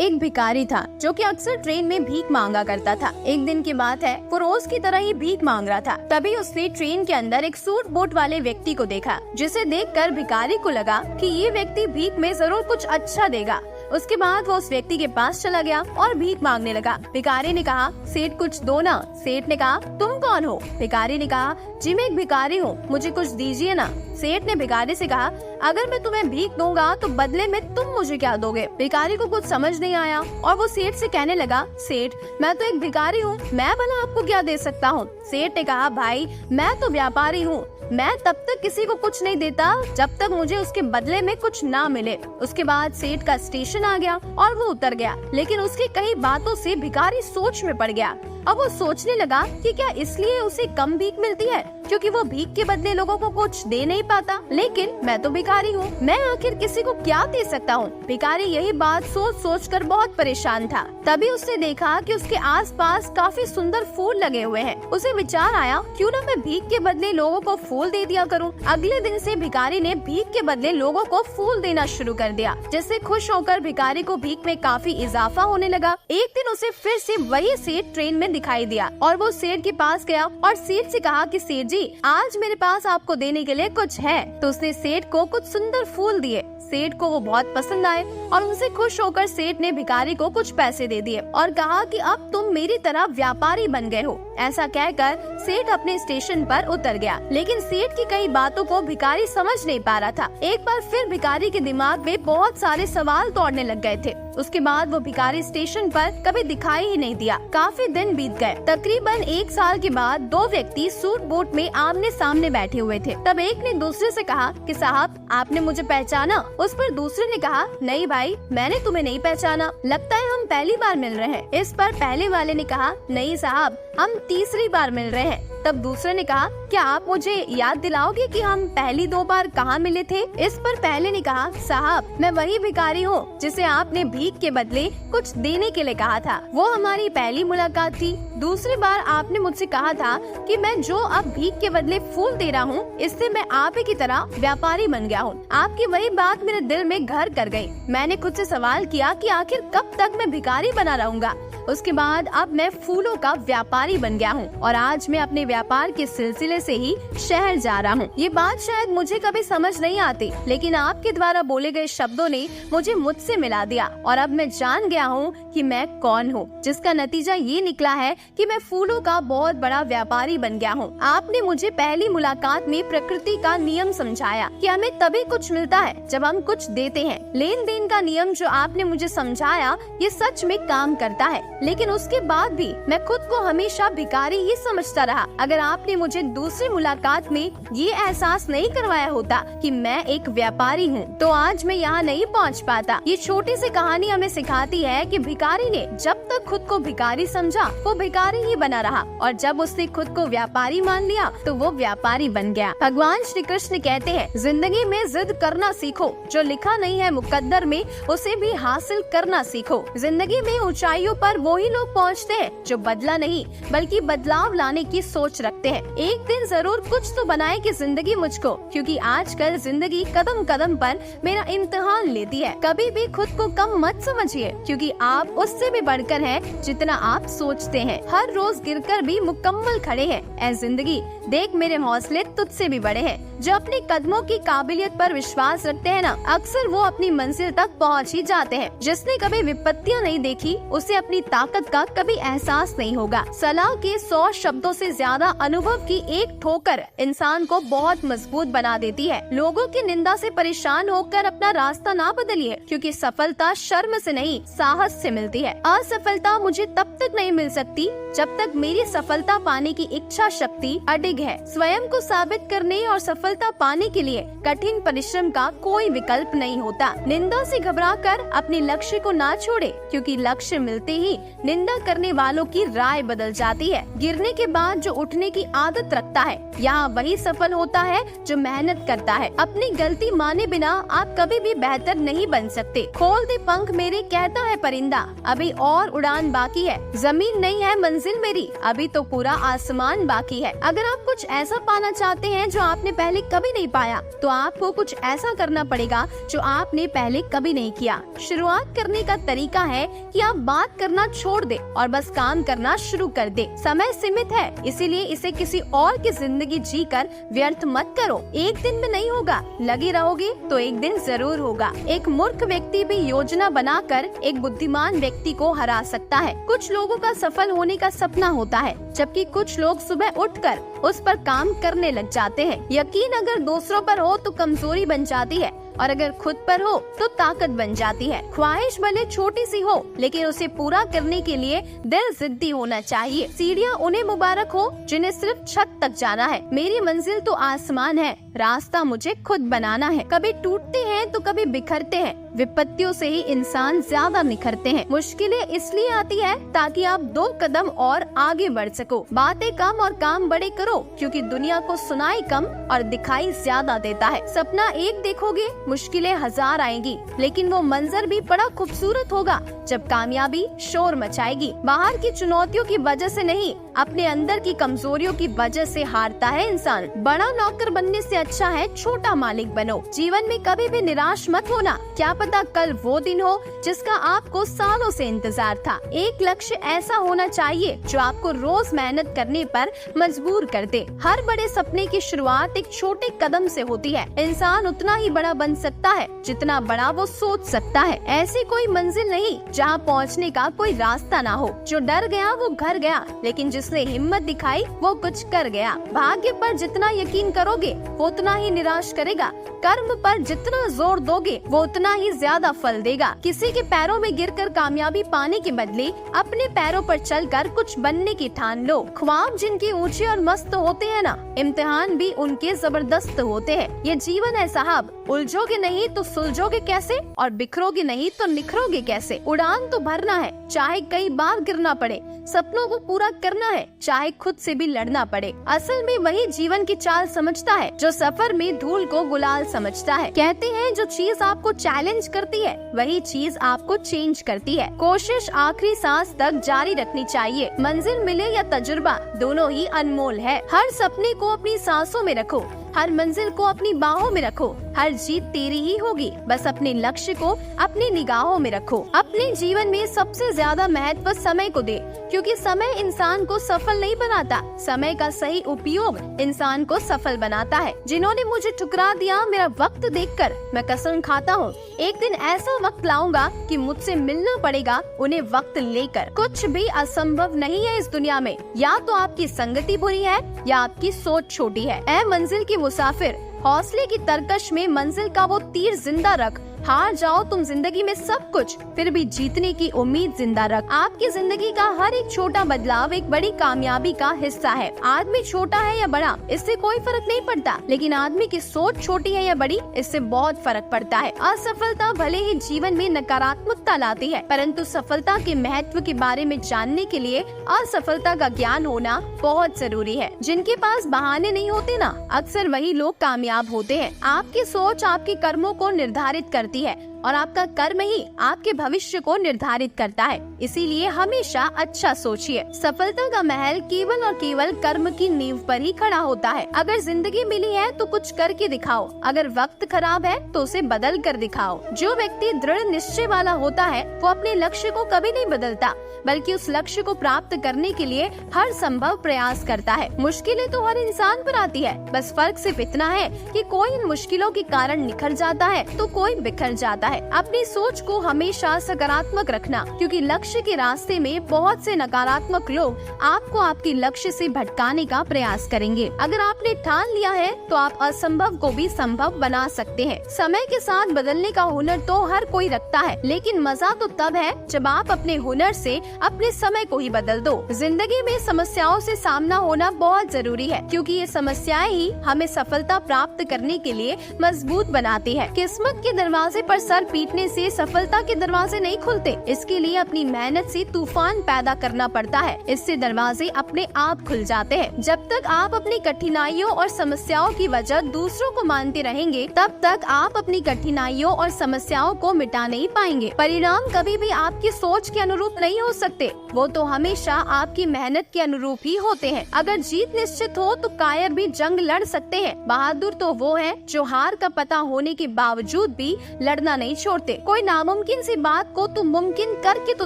एक भिखारी था जो कि अक्सर ट्रेन में भीख मांगा करता था। एक दिन की बात है, वो रोज की तरह ही भीख मांग रहा था। तभी उसने ट्रेन के अंदर एक सूट बूट वाले व्यक्ति को देखा, जिसे देखकर भिखारी को लगा कि ये व्यक्ति भीख में जरूर कुछ अच्छा देगा। उसके बाद वो उस व्यक्ति के पास चला गया और भीख मांगने लगा। भिखारी ने कहा, सेठ कुछ दो ना। सेठ ने कहा, तुम कौन हो? भिखारी ने कहा, जी मैं एक भिखारी हूँ, मुझे कुछ दीजिए ना। सेठ ने भिखारी से कहा, अगर मैं तुम्हें भीख दूंगा तो बदले में तुम मुझे क्या दोगे? भिखारी को कुछ समझ नहीं आया और वो सेठ से कहने लगा, सेठ मैं तो एक भिखारी हूँ, मैं भला आपको क्या दे सकता हूँ? सेठ ने कहा, भाई मैं तो व्यापारी हूँ, मैं तब तक किसी को कुछ नहीं देता जब तक मुझे उसके बदले में कुछ ना मिले। उसके बाद सेठ का स्टेशन आ गया और वो उतर गया, लेकिन उसकी कई बातों से भिखारी सोच में पड़ गया। अब वो सोचने लगा कि क्या इसलिए उसे कम भीख मिलती है क्योंकि वो भीख के बदले लोगों को कुछ दे नहीं पाता? लेकिन मैं तो भिखारी हूँ, मैं आखिर किसी को क्या दे सकता हूँ? भिखारी यही बात सोच सोच कर बहुत परेशान था। तभी उसने देखा कि उसके आसपास काफी सुंदर फूल लगे हुए हैं। उसे विचार आया, क्यों ना मैं भीख के बदले लोगों को फूल दे दिया करूँ। अगले दिन से भिखारी ने भीख के बदले लोगों को फूल देना शुरू कर दिया, जिससे खुश होकर भिखारी को भीख में काफी इजाफा होने लगा। एक दिन उसे फिर से वही सेठ ट्रेन में दिखाई दिया और वो सेठ के पास गया और सेठ से कहा कि सेठ जी, आज मेरे पास आपको देने के लिए कुछ है। तो उसने सेठ को कुछ सुंदर फूल दिए। सेठ को वो बहुत पसंद आए और उनसे खुश होकर सेठ ने भिखारी को कुछ पैसे दे दिए और कहा कि अब तुम मेरी तरह व्यापारी बन गए हो। ऐसा कहकर सेठ अपने स्टेशन पर उतर गया, लेकिन सेठ की कई बातों को भिखारी समझ नहीं पा रहा था। एक बार फिर भिखारी के दिमाग में बहुत सारे सवाल दौड़ने लग गए थे। उसके बाद वो भिखारी स्टेशन पर कभी दिखाई ही नहीं दिया। काफी दिन बीत गए। तकरीबन 1 साल के बाद दो व्यक्ति सूट बूट में आमने सामने बैठे हुए थे। तब एक ने दूसरे से कहा कि साहब आपने मुझे पहचाना? उस पर दूसरे ने कहा, नहीं भाई मैंने तुम्हें नहीं पहचाना, लगता है हम पहली बार मिल रहे हैं। इस पर पहले वाले ने कहा, नहीं साहब हम तीसरी बार मिल रहे हैं। तब दूसरे ने कहा, क्या आप मुझे याद दिलाओगे कि हम पहली 2 बार कहाँ मिले थे? इस पर पहले ने कहा, साहब मैं वही भिखारी हूँ जिसे आपने भीख के बदले कुछ देने के लिए कहा था, वो हमारी पहली मुलाकात थी। दूसरी बार आपने मुझसे कहा था कि मैं जो अब भीख के बदले फूल दे रहा हूँ, इससे मैं आप ही की तरह व्यापारी बन गया हूँ। आपकी वही बात मेरे दिल में घर कर गई। मैंने खुद से सवाल किया कि आखिर कब तक मैं भिखारी बना रहूंगा। उसके बाद अब मैं फूलों का व्यापारी बन गया हूँ और आज मैं अपने व्यापार के सिलसिले से ही शहर जा रहा हूँ। ये बात शायद मुझे कभी समझ नहीं आती, लेकिन आपके द्वारा बोले गए शब्दों ने मुझे मुझसे मिला दिया और अब मैं जान गया हूँ कि मैं कौन हूँ, जिसका नतीजा ये निकला है कि मैं फूलों का बहुत बड़ा व्यापारी बन गया हूँ। आपने मुझे पहली मुलाकात में प्रकृति का नियम समझाया कि हमें तभी कुछ मिलता है जब हम कुछ देते हैं। लेन देन का नियम जो आपने मुझे समझाया ये सच में काम करता है, लेकिन उसके बाद भी मैं खुद को हमेशा भिखारी ही समझता रहा। अगर आपने मुझे दूसरी मुलाकात में ये एहसास नहीं करवाया होता कि मैं एक व्यापारी हूँ, तो आज मैं यहाँ नहीं पहुँच पाता। ये छोटी सी कहानी हमें सिखाती है कि भिखारी ने जब तक खुद को भिखारी समझा वो भिखारी ही बना रहा, और जब उसने खुद को व्यापारी मान लिया तो वो व्यापारी बन गया। भगवान श्री कृष्ण कहते हैं, जिंदगी में जिद करना सीखो, जो लिखा नहीं है मुकद्दर में उसे भी हासिल करना सीखो। जिंदगी में ऊंचाइयों पर वही लोग पहुँचते हैं जो बदला नहीं बल्कि बदलाव लाने की सोच रखते हैं। एक दिन जरूर कुछ तो बनाए कि जिंदगी मुझको, क्योंकि आजकल जिंदगी कदम कदम पर मेरा इम्तिहान लेती है। कभी भी खुद को कम मत समझिए, क्योंकि आप उससे भी बढ़कर हैं जितना आप सोचते हैं। हर रोज गिरकर भी मुकम्मल खड़े हैं। ऐ जिंदगी देख मेरे हौसले तुझसे भी बड़े हैं। जो अपने कदमों की काबिलियत पर विश्वास रखते हैं ना, अक्सर वो अपनी मंजिल तक पहुँच ही जाते हैं। जिसने कभी विपत्तियाँ नहीं देखी उसे अपनी ताकत का कभी एहसास नहीं होगा। सलाह के 100 शब्दों से ज्यादा अनुभव की एक ठोकर इंसान को बहुत मजबूत बना देती है। लोगों की निंदा से परेशान होकर अपना रास्ता ना बदलिए, क्योंकि सफलता शर्म से नहीं साहस से मिलती है। असफलता मुझे तब तक नहीं मिल सकती जब तक मेरी सफलता पाने की इच्छा शक्ति अडिग है। स्वयं को साबित करने और सफलता पाने के लिए कठिन परिश्रम का कोई विकल्प नहीं होता। निंदा से घबराकर अपने लक्ष्य को ना छोड़े, क्योंकि लक्ष्य मिलते ही निंदा करने वालों की राय बदल जाती है। गिरने के बाद जो उठने की आदत रखता है, यहाँ वही सफल होता है जो मेहनत करता है। अपनी गलती माने बिना आप कभी भी बेहतर नहीं बन सकते। खोल दे पंख मेरे, कहता है परिंदा, अभी और उड़ान बाकी है। जमीन नहीं है मंजिल मेरी, अभी तो पूरा आसमान बाकी है। अगर आप कुछ ऐसा पाना चाहते हैं जो आपने पहले कभी नहीं पाया, तो आपको कुछ ऐसा करना पड़ेगा जो आपने पहले कभी नहीं किया। शुरुआत करने का तरीका है कि आप बात करना छोड़ दे और बस काम करना शुरू कर दे। समय सीमित है, इसीलिए इसे किसी और की जिंदगी जीकर व्यर्थ मत करो। एक दिन में नहीं होगा, लगे रहोगे तो एक दिन जरूर होगा। एक मूर्ख व्यक्ति भी योजना बनाकर एक बुद्धिमान व्यक्ति को हरा सकता है। कुछ लोगों का सफल होने का सपना होता है, जबकि कुछ लोग सुबह उठकर उस पर काम करने लग जाते हैं। यकीन अगर दूसरों पर हो तो कमजोरी बन जाती है, और अगर खुद पर हो तो ताकत बन जाती है। ख्वाहिश भले छोटी सी हो, लेकिन उसे पूरा करने के लिए दिल जिद्दी होना चाहिए। सीढ़ियाँ उन्हें मुबारक हो जिन्हें सिर्फ छत तक जाना है। मेरी मंजिल तो आसमान है, रास्ता मुझे खुद बनाना है। कभी टूटते हैं तो कभी बिखरते हैं, विपत्तियों से ही इंसान ज्यादा निखरते हैं। मुश्किलें इसलिए आती है ताकि आप 2 कदम और आगे बढ़ सको। बातें कम और काम बड़े करो, क्योंकि दुनिया को सुनाई कम और दिखाई ज्यादा देता है। सपना एक देखोगे, मुश्किलें 1000 आएंगी, लेकिन वो मंजर भी बड़ा खूबसूरत होगा जब कामयाबी शोर मचाएगी। बाहर की चुनौतियों की वजह से नहीं, अपने अंदर की कमजोरियों की वजह से हारता है इंसान। बड़ा नौकर बनने से अच्छा है छोटा मालिक बनो। जीवन में कभी भी निराश मत होना, क्या पता कल वो दिन हो जिसका आपको सालों से इंतजार था। एक लक्ष्य ऐसा होना चाहिए जो आपको रोज मेहनत करने पर मजबूर कर दे। हर बड़े सपने की शुरुआत एक छोटे कदम से होती है। इंसान उतना ही बड़ा बन सकता है जितना बड़ा वो सोच सकता है। ऐसी कोई मंजिल नहीं जहाँ पहुँचने का कोई रास्ता ना हो। जो डर गया वो घर गया, लेकिन जिसने हिम्मत दिखाई वो कुछ कर गया। भाग्य पर जितना यकीन करोगे वो उतना ही निराश करेगा। कर्म पर जितना जोर दोगे वो उतना ही ज्यादा फल देगा। किसी के पैरों में गिरकर कामयाबी पाने के बदले अपने पैरों पर चलकर कुछ बनने की ठान लो। ख्वाब जिनके ऊंचे और मस्त होते हैं ना, इम्तिहान भी उनके जबरदस्त होते हैं। ये जीवन है साहब, उलझोगे नहीं तो सुलझोगे कैसे, और बिखरोगे नहीं तो निखरोगे कैसे। उड़ान तो भरना है, चाहे कई बार गिरना पड़े। सपनों को पूरा करना है, चाहे खुद से भी लड़ना पड़े। असल में वही जीवन की चाल समझता है जो सफर में धूल को गुलाल समझता है। कहते हैं जो चीज आपको चैलेंज करती है वही चीज आपको चेंज करती है। कोशिश आखिरी सांस तक जारी रखनी चाहिए। मंजिल मिले या तजुर्बा, दोनों ही अनमोल है। हर सपने को अपनी सांसों में रखो, हर मंजिल को अपनी बाहों में रखो। हर जीत तेरी ही होगी, बस अपने लक्ष्य को अपनी निगाहों में रखो। अपने जीवन में सबसे ज्यादा महत्व समय को दे, क्योंकि समय इंसान को सफल नहीं बनाता, समय का सही उपयोग इंसान को सफल बनाता है। जिन्होंने मुझे ठुकरा दिया मेरा वक्त देखकर, मैं कसम खाता हूँ एक दिन ऐसा वक्त लाऊंगा कि मुझसे मिलना पड़ेगा उन्हें वक्त लेकर। कुछ भी असंभव नहीं है इस दुनिया में, या तो आपकी संगति बुरी है या आपकी सोच छोटी है। ऐ मंजिल की मुसाफिर, हौसले की तरकश में मंजिल का वो तीर जिंदा रख। हार जाओ तुम जिंदगी में सब कुछ, फिर भी जीतने की उम्मीद जिंदा रख। आपकी जिंदगी का हर एक छोटा बदलाव एक बड़ी कामयाबी का हिस्सा है। आदमी छोटा है या बड़ा इससे कोई फर्क नहीं पड़ता, लेकिन आदमी की सोच छोटी है या बड़ी इससे बहुत फर्क पड़ता है। असफलता भले ही जीवन में नकारात्मकता लाती है, परंतु सफलता के महत्व के बारे में जानने के लिए असफलता का ज्ञान होना बहुत जरूरी है। जिनके पास बहाने नहीं होते ना, अक्सर वही लोग कामयाब होते हैं। आपकी सोच आपके कर्मों को निर्धारित करती है और आपका कर्म ही आपके भविष्य को निर्धारित करता है। इसीलिए हमेशा अच्छा सोचिए। सफलता का महल केवल और केवल कर्म की नींव पर ही खड़ा होता है। अगर जिंदगी मिली है तो कुछ करके दिखाओ, अगर वक्त खराब है तो उसे बदल कर दिखाओ। जो व्यक्ति दृढ़ निश्चय वाला होता है वो अपने लक्ष्य को कभी नहीं बदलता, बल्कि उस लक्ष्य को प्राप्त करने के लिए हर संभव प्रयास करता है। मुश्किलें तो हर इंसान पर आती है, बस फर्क सिर्फ इतना है कि कोई इन मुश्किलों के कारण निखर जाता है तो कोई बिखर जाता है। अपनी सोच को हमेशा सकारात्मक रखना, क्योंकि लक्ष्य के रास्ते में बहुत से नकारात्मक लोग आपको आपके लक्ष्य से भटकाने का प्रयास करेंगे। अगर आपने ठान लिया है तो आप असंभव को भी संभव बना सकते हैं। समय के साथ बदलने का हुनर तो हर कोई रखता है, लेकिन मजा तो तब है जब आप अपने हुनर से अपने समय को ही बदल दो। जिंदगी में समस्याओं से सामना होना बहुत जरूरी है, क्योंकि ये समस्याएं ही हमें सफलता प्राप्त करने के लिए मजबूत बनाती है। किस्मत के दरवाजे पर सर पर पीटने से सफलता के दरवाजे नहीं खुलते। इसके लिए अपनी मेहनत से तूफान पैदा करना पड़ता है। इससे दरवाजे अपने आप खुल जाते हैं। जब तक आप अपनी कठिनाइयों और समस्याओं की वजह दूसरों को मानते रहेंगे, तब तक आप अपनी कठिनाइयों और समस्याओं को मिटा नहीं पाएंगे। परिणाम कभी भी आपकी सोच के अनुरूप नहीं हो सकते, वो तो हमेशा आपकी मेहनत के अनुरूप ही होते हैं। अगर जीत निश्चित हो तो कायर भी जंग लड़ सकते हैं। बहादुर तो वो है जो हार का पता होने के बावजूद भी लड़ना नहीं छोड़ते। कोई नामुमकिन सी बात को तू मुमकिन करके तो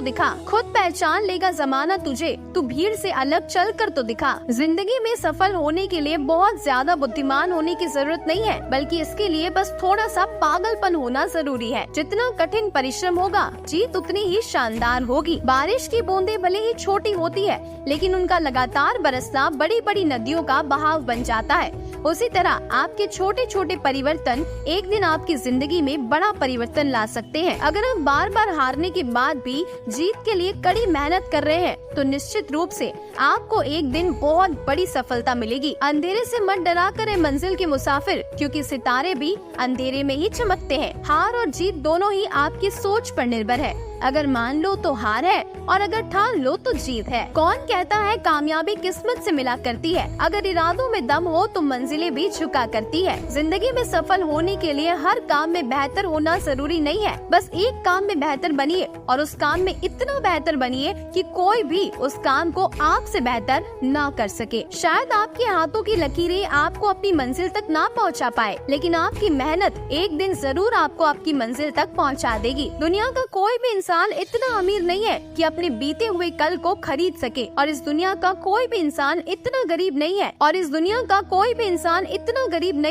दिखा। खुद पहचान लेगा जमाना तुझे, तू भीड़ से अलग चल कर तो दिखा। जिंदगी में सफल होने के लिए बहुत ज्यादा बुद्धिमान होने की जरूरत नहीं है, बल्कि इसके लिए बस थोड़ा सा पागलपन होना जरूरी है। जितना कठिन परिश्रम होगा, जीत उतनी ही शानदार होगी। बारिश की बूंदें भले ही छोटी होती है, लेकिन उनका लगातार बरसना बड़ी बड़ी नदियों का बहाव बन जाता है। उसी तरह आपके छोटे छोटे परिवर्तन एक दिन आपकी जिंदगी में बड़ा परिवर्तन ला सकते हैं। अगर आप बार बार हारने के बाद भी जीत के लिए कड़ी मेहनत कर रहे हैं, तो निश्चित रूप से आपको एक दिन बहुत बड़ी सफलता मिलेगी। अंधेरे से मत डरा करे मंजिल के मुसाफिर, क्योंकि सितारे भी अंधेरे में ही चमकते हैं। हार और जीत दोनों ही आपकी सोच पर निर्भर है। अगर मान लो तो हार है, और अगर ठान लो तो जीत है। कौन कहता है कामयाबी किस्मत से मिला करती है? अगर इरादों में दम हो तो मंजिलें भी झुका करती है। जिंदगी में सफल होने के लिए हर काम में बेहतर होना जरूरी नहीं है। बस एक काम में बेहतर बनिए, और उस काम में इतना बेहतर बनिए कि कोई भी उस काम को आपसे बेहतर ना कर सके। शायद आपके हाथों की लकीरें आपको अपनी मंजिल तक ना पहुंचा पाए, लेकिन आपकी मेहनत एक दिन जरूर आपको आपकी मंजिल तक पहुंचा देगी। दुनिया का कोई भी इंसान इतना अमीर नहीं है कि अपने बीते हुए कल को खरीद सके, और इस दुनिया का कोई भी इंसान इतना गरीब नहीं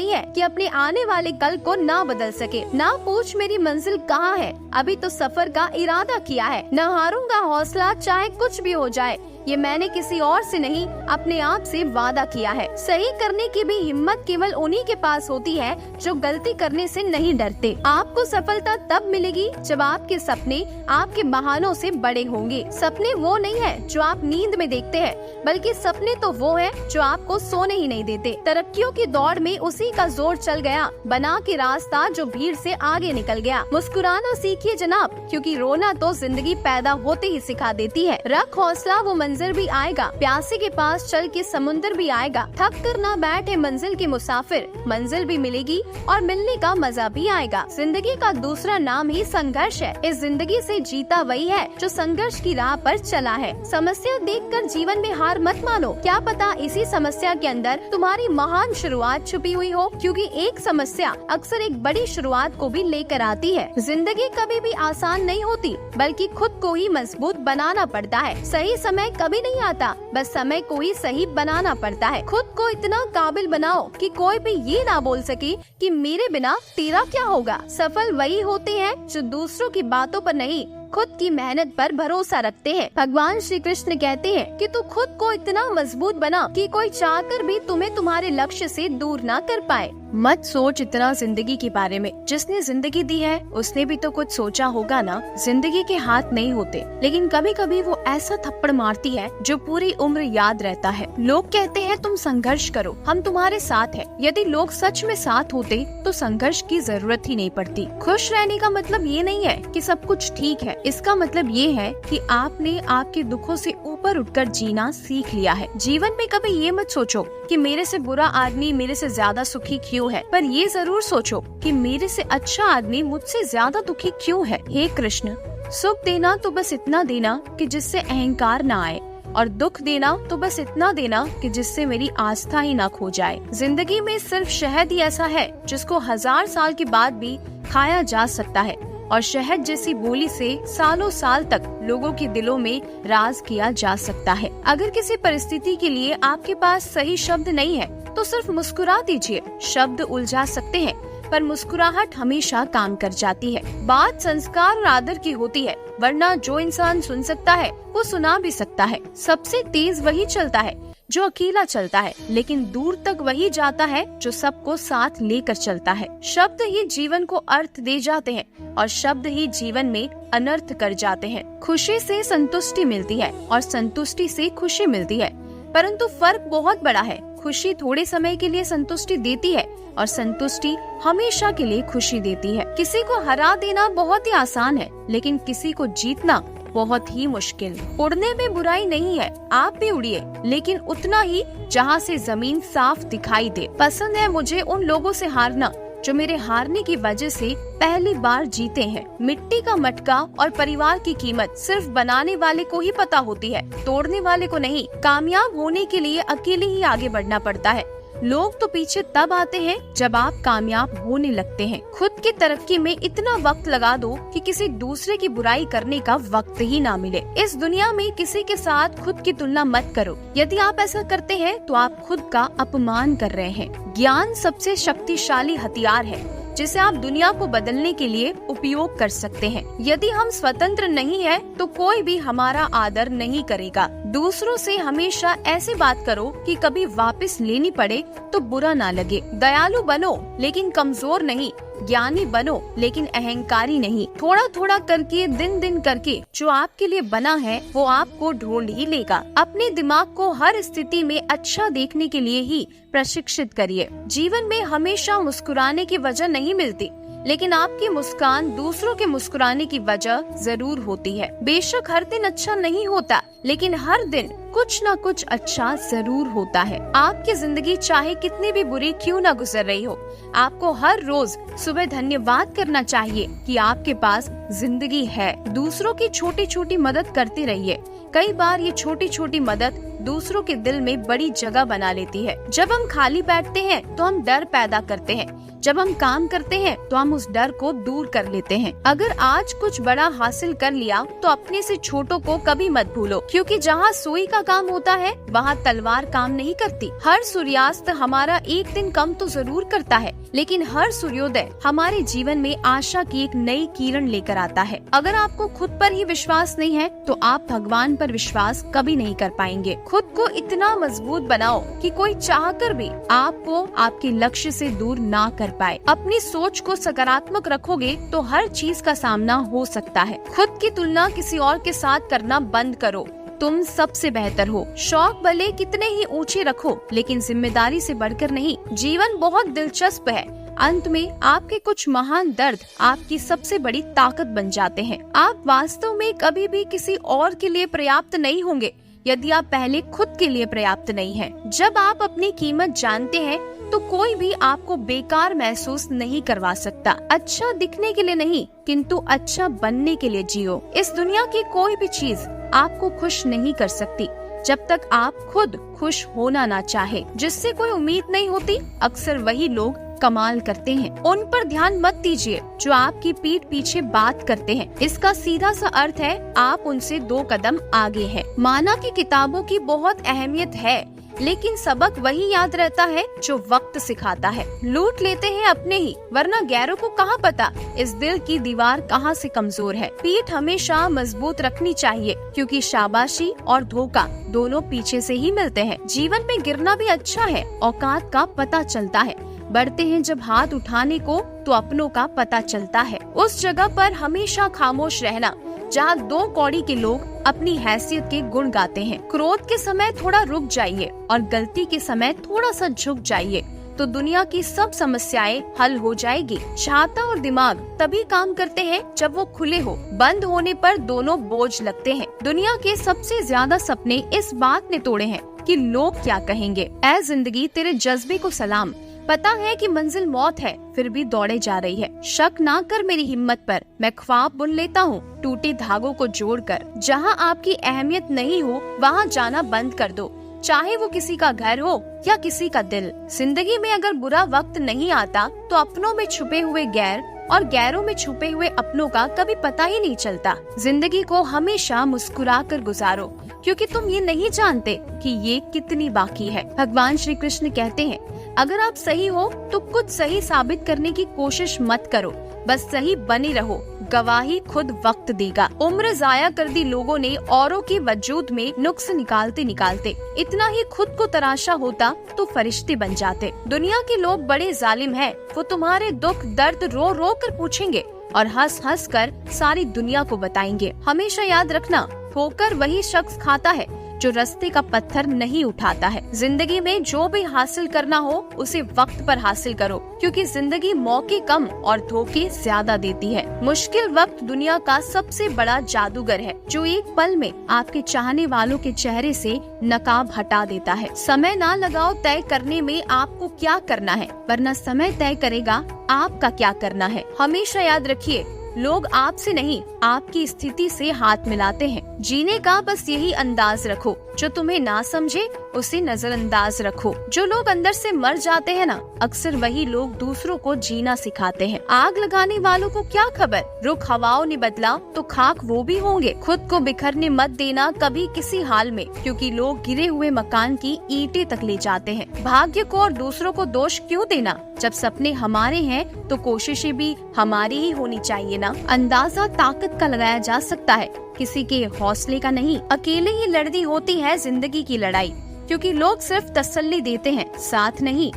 है कि अपने आने वाले कल को ना बदल सके। ना पूछ मेरी मंजिल कहाँ है, अभी तो सफर का इरादा किया है। न हारूंगा हौसला चाहे कुछ भी हो जाए, ये मैंने किसी और से नहीं अपने आप से वादा किया है। सही करने की भी हिम्मत केवल उन्हीं के पास होती है जो गलती करने से नहीं डरते। आपको सफलता तब मिलेगी जब आपके सपने आपके बहानों से बड़े होंगे। सपने वो नहीं है जो आप नींद में देखते हैं, बल्कि सपने तो वो है जो आपको सोने ही नहीं देते। तरक्कियों की दौड़ में उसी का जोर चल गया, बना के रास्ता जो भीड़ से आगे निकल गया। मुस्कुराना सीखिए जनाब, क्योंकि रोना तो जिंदगी पैदा होते ही सिखा देती है। रख हौसला, वो मंजिल भी आएगा। प्यासे के पास चल के समुंदर भी आएगा। थक कर ना बैठे मंजिल के मुसाफिर, मंजिल भी मिलेगी और मिलने का मजा भी आएगा। जिंदगी का दूसरा नाम ही संघर्ष है। इस जिंदगी से जीता वही है जो संघर्ष की राह पर चला है। समस्या देखकर जीवन में हार मत मानो, क्या पता इसी समस्या के अंदर तुम्हारी महान शुरुआत छुपी हुई हो, क्योंकि एक समस्या अक्सर एक बड़ी शुरुआत को भी लेकर आती है। जिंदगी कभी भी आसान नहीं होती, बल्कि खुद को ही मजबूत बनाना पड़ता है। सही समय कभी नहीं आता, बस समय को ही सही बनाना पड़ता है। खुद को इतना काबिल बनाओ कि कोई भी ये ना बोल सके कि मेरे बिना तेरा क्या होगा। सफल वही होते हैं जो दूसरों की बातों पर नहीं, खुद की मेहनत पर भरोसा रखते हैं। भगवान श्री कृष्ण कहते हैं कि तू खुद को इतना मजबूत बना कि कोई चाहकर भी तुम्हें तुम्हारे लक्ष्य से दूर ना कर पाए। मत सोच इतना जिंदगी के बारे में। जिसने जिंदगी दी है उसने भी तो कुछ सोचा होगा ना। जिंदगी के हाथ नहीं होते, लेकिन कभी कभी वो ऐसा थप्पड़ मारती है जो पूरी उम्र याद रहता है। लोग कहते हैं तुम संघर्ष करो, हम तुम्हारे साथ हैं। यदि लोग सच में साथ होते तो संघर्ष की जरूरत ही नहीं पड़ती। खुश रहने का मतलब ये नहीं है कि सब कुछ ठीक है। इसका मतलब ये है कि आपने आपके दुखों से ऊपर उठकर जीना सीख लिया है। जीवन में कभी ये मत सोचो कि मेरे से बुरा आदमी मेरे से ज्यादा सुखी क्यों है, पर ये जरूर सोचो कि मेरे से अच्छा आदमी मुझसे ज्यादा दुखी क्यों है। हे कृष्ण, सुख देना तो बस इतना देना कि जिससे अहंकार ना आए, और दुख देना तो बस इतना देना कि जिससे मेरी आस्था ही ना खो जाए। जिंदगी में सिर्फ शहद ही ऐसा है जिसको 1000 साल के बाद भी खाया जा सकता है, और शहद जैसी बोली से सालों साल तक लोगों के दिलों में राज किया जा सकता है। अगर किसी परिस्थिति के लिए आपके पास सही शब्द नहीं है तो सिर्फ मुस्कुरा दीजिए। शब्द उलझा सकते हैं, पर मुस्कुराहट हमेशा काम कर जाती है। बात संस्कार और आदर की होती है, वरना जो इंसान सुन सकता है वो सुना भी सकता है। सबसे तेज वही चलता है जो अकेला चलता है, लेकिन दूर तक वही जाता है जो सबको साथ लेकर चलता है। शब्द ही जीवन को अर्थ दे जाते हैं, और शब्द ही जीवन में अनर्थ कर जाते हैं। खुशी से संतुष्टि मिलती है और संतुष्टि से खुशी मिलती है, परंतु फर्क बहुत बड़ा है। खुशी थोड़े समय के लिए संतुष्टि देती है, और संतुष्टि हमेशा के लिए खुशी देती है। किसी को हरा देना बहुत ही आसान है, लेकिन किसी को जीतना बहुत ही मुश्किल। उड़ने में बुराई नहीं है, आप भी उड़िए, लेकिन उतना ही जहाँ से जमीन साफ दिखाई दे। पसंद है मुझे उन लोगों से हारना जो मेरे हारने की वजह से पहली बार जीते हैं। मिट्टी का मटका और परिवार की कीमत सिर्फ बनाने वाले को ही पता होती है, तोड़ने वाले को नहीं। कामयाब होने के लिए अकेले ही आगे बढ़ना पड़ता है। लोग तो पीछे तब आते हैं जब आप कामयाब होने लगते हैं। खुद की तरक्की में इतना वक्त लगा दो कि किसी दूसरे की बुराई करने का वक्त ही ना मिले। इस दुनिया में किसी के साथ खुद की तुलना मत करो। यदि आप ऐसा करते हैं तो आप खुद का अपमान कर रहे हैं। ज्ञान सबसे शक्तिशाली हथियार है जिसे आप दुनिया को बदलने के लिए उपयोग कर सकते हैं। यदि हम स्वतंत्र नहीं हैं, तो कोई भी हमारा आदर नहीं करेगा। दूसरों से हमेशा ऐसी बात करो कि कभी वापस लेनी पड़े तो बुरा ना लगे। दयालु बनो लेकिन कमजोर नहीं, ज्ञानी बनो लेकिन अहंकारी नहीं। थोड़ा थोड़ा करके, दिन दिन करके जो आपके लिए बना है वो आपको ढूंढ ही लेगा। अपने दिमाग को हर स्थिति में अच्छा देखने के लिए ही प्रशिक्षित करिए। जीवन में हमेशा मुस्कुराने की वजह नहीं मिलती, लेकिन आपकी मुस्कान दूसरों के मुस्कुराने की वजह जरूर होती है। बेशक हर दिन अच्छा नहीं होता, लेकिन हर दिन कुछ न कुछ अच्छा जरूर होता है। आपकी जिंदगी चाहे कितनी भी बुरी क्यों न गुजर रही हो, आपको हर रोज सुबह धन्यवाद करना चाहिए कि आपके पास जिंदगी है। दूसरों की छोटी छोटी मदद करते रहिए। कई बार ये छोटी छोटी मदद दूसरों के दिल में बड़ी जगह बना लेती है। जब हम खाली बैठते हैं तो हम डर पैदा करते हैं, जब हम काम करते हैं तो हम उस डर को दूर कर लेते हैं। अगर आज कुछ बड़ा हासिल कर लिया तो अपने से छोटों को कभी मत भूलो, क्योंकि जहाँ सुई का काम होता है वहाँ तलवार काम नहीं करती। हर सूर्यास्त हमारा एक दिन कम तो जरूर करता है, लेकिन हर सूर्योदय हमारे जीवन में आशा की एक नई किरण लेकर आता है। अगर आपको खुद पर ही विश्वास नहीं है तो आप भगवान पर विश्वास कभी नहीं कर पाएंगे। खुद को इतना मजबूत बनाओ कि कोई चाहकर भी आपको आपके लक्ष्य से दूर ना कर पाए। अपनी सोच को सकारात्मक रखोगे तो हर चीज का सामना हो सकता है। खुद की तुलना किसी और के साथ करना बंद करो। तुम सबसे बेहतर हो। शौक भले कितने ही ऊंचे रखो, लेकिन जिम्मेदारी से बढ़कर नहीं। जीवन बहुत दिलचस्प है। अंत में आपके कुछ महान दर्द आपकी सबसे बड़ी ताकत बन जाते हैं। आप वास्तव में कभी भी किसी और के लिए पर्याप्त नहीं होंगे यदि आप पहले खुद के लिए पर्याप्त नहीं हैं। जब आप अपनी कीमत जानते हैं तो कोई भी आपको बेकार महसूस नहीं करवा सकता। अच्छा दिखने के लिए नहीं, किंतु अच्छा बनने के लिए जियो। इस दुनिया की कोई भी चीज आपको खुश नहीं कर सकती जब तक आप खुद खुश होना ना चाहे। जिससे कोई उम्मीद नहीं होती, अक्सर वही लोग कमाल करते हैं। उन पर ध्यान मत दीजिए जो आपकी पीठ पीछे बात करते हैं। इसका सीधा सा अर्थ है आप उनसे 2 कदम आगे हैं। माना कि किताबों की बहुत अहमियत है, लेकिन सबक वही याद रहता है जो वक्त सिखाता है। लूट लेते हैं अपने ही, वरना गैरों को कहाँ पता इस दिल की दीवार कहाँ से कमजोर है। पीठ हमेशा मजबूत रखनी चाहिए, क्योंकि शाबाशी और धोखा दोनों पीछे से ही मिलते हैं। जीवन में गिरना भी अच्छा है, औकात का पता चलता है। बढ़ते हैं जब हाथ उठाने को तो अपनों का पता चलता है। उस जगह पर हमेशा खामोश रहना जहाँ 2 कौड़ी के लोग अपनी हैसियत के गुण गाते हैं। क्रोध के समय थोड़ा रुक जाइए और गलती के समय थोड़ा सा झुक जाइए, तो दुनिया की सब समस्याएं हल हो जाएगी। छाता और दिमाग तभी काम करते हैं जब वो खुले हो। बंद होने पर दोनों बोझ लगते हैं। दुनिया के सबसे ज्यादा सपने इस बात ने तोड़े हैं कि लोग क्या कहेंगे। ऐ जिंदगी तेरे जज्बे को सलाम। पता है कि मंजिल मौत है, फिर भी दौड़े जा रही है। शक ना कर मेरी हिम्मत पर, मैं ख्वाब बुन लेता हूँ टूटे धागों को जोड़कर। जहाँ आपकी अहमियत नहीं हो वहाँ जाना बंद कर दो, चाहे वो किसी का घर हो या किसी का दिल। जिंदगी में अगर बुरा वक्त नहीं आता तो अपनों में छुपे हुए गैर और गैरों में छुपे हुए अपनों का कभी पता ही नहीं चलता। जिंदगी को हमेशा मुस्कुरा कर गुजारो, क्योंकि तुम ये नहीं जानते कि ये कितनी बाकी है। भगवान श्री कृष्ण कहते हैं, अगर आप सही हो तो कुछ सही साबित करने की कोशिश मत करो, बस सही बने रहो। गवाही खुद वक्त देगा। उम्र जाया कर दी लोगों ने औरों के वजूद में नुक्स निकालते निकालते। इतना ही खुद को तराशा होता तो फरिश्ते बन जाते। दुनिया के लोग बड़े जालिम हैं, वो तुम्हारे दुख दर्द रो रो कर पूछेंगे और हंस हंस कर सारी दुनिया को बताएंगे। हमेशा याद रखना, ठोकर वही शख्स खाता है जो रास्ते का पत्थर नहीं उठाता है। जिंदगी में जो भी हासिल करना हो उसे वक्त पर हासिल करो, क्योंकि जिंदगी मौके कम और धोखे ज्यादा देती है। मुश्किल वक्त दुनिया का सबसे बड़ा जादूगर है, जो एक पल में आपके चाहने वालों के चेहरे से नकाब हटा देता है। समय ना लगाओ तय करने में आपको क्या करना है, वरना समय तय करेगा आपका क्या करना है। हमेशा याद रखिए, लोग आपसे नहीं आपकी स्थिति से हाथ मिलाते हैं। जीने का बस यही अंदाज रखो, जो तुम्हें ना समझे उसे नजरअंदाज रखो। जो लोग अंदर से मर जाते हैं ना, अक्सर वही लोग दूसरों को जीना सिखाते हैं। आग लगाने वालों को क्या खबर, रुख हवाओं ने बदला तो खाक वो भी होंगे। खुद को बिखरने मत देना कभी किसी हाल में, क्योंकि लोग गिरे हुए मकान की ईंटें तक ले जाते हैं। भाग्य को और दूसरों को दोष क्यों देना, जब सपने हमारे हैं तो कोशिशें भी हमारी ही होनी चाहिए ना। अंदाजा ताकत का लगाया जा सकता है, किसी के हौसले का नहीं। अकेले ही लड़नी होती है जिंदगी की लड़ाई, क्योंकि लोग सिर्फ तसल्ली देते हैं, साथ नहीं।